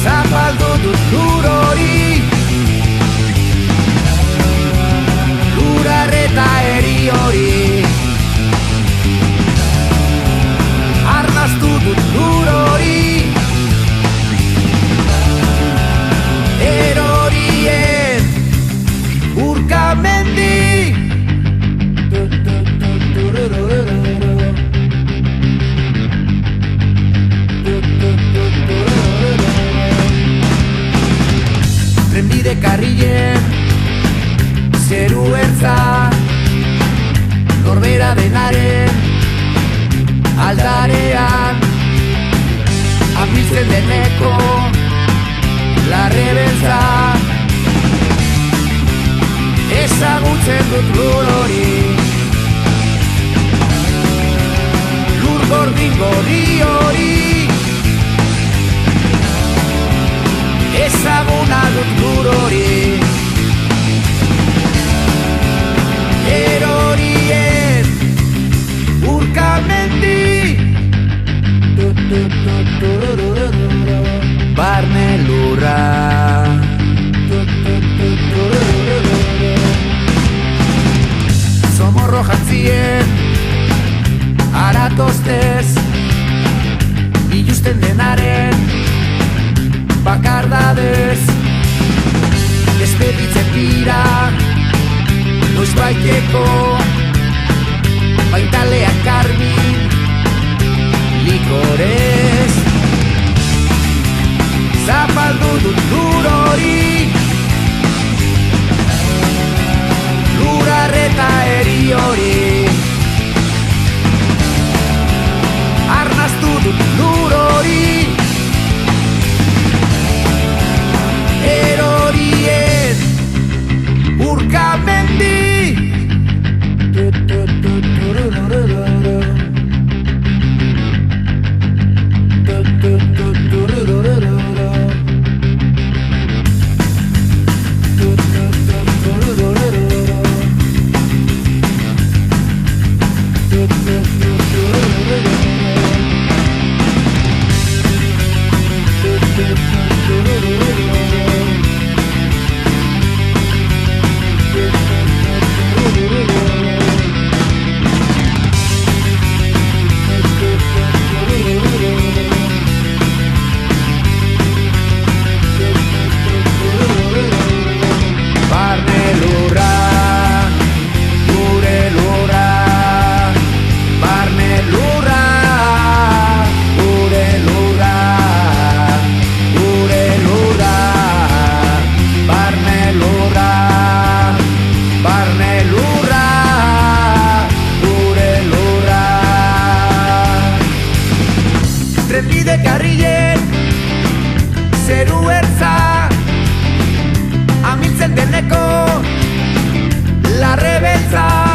Zapaldu dut lur hori, lurarreta eri hori. Arnaztu dut lur hori, erorien urkamendi. Trenbide karrilen zeru ertza, norbera denaren aldarean, amiltzen deneko larre beltza. Ezagutzen dut lur hori, lur gordin gorri hori. Ezaguna dut lur hori, erorien urkamendi. Barne lurra, zomorro jantzien aratostez, ilusten denaren bakardadez. Despeditzen dira noiz baiteko baitaleak karmin likorez. Zapaldu dut lur hori, lurarreta eri hori. Arnaztu dut lur hori, erorien urkamendi. Trenbide karrilen zeru ertza, amiltzen deneko larre beltza.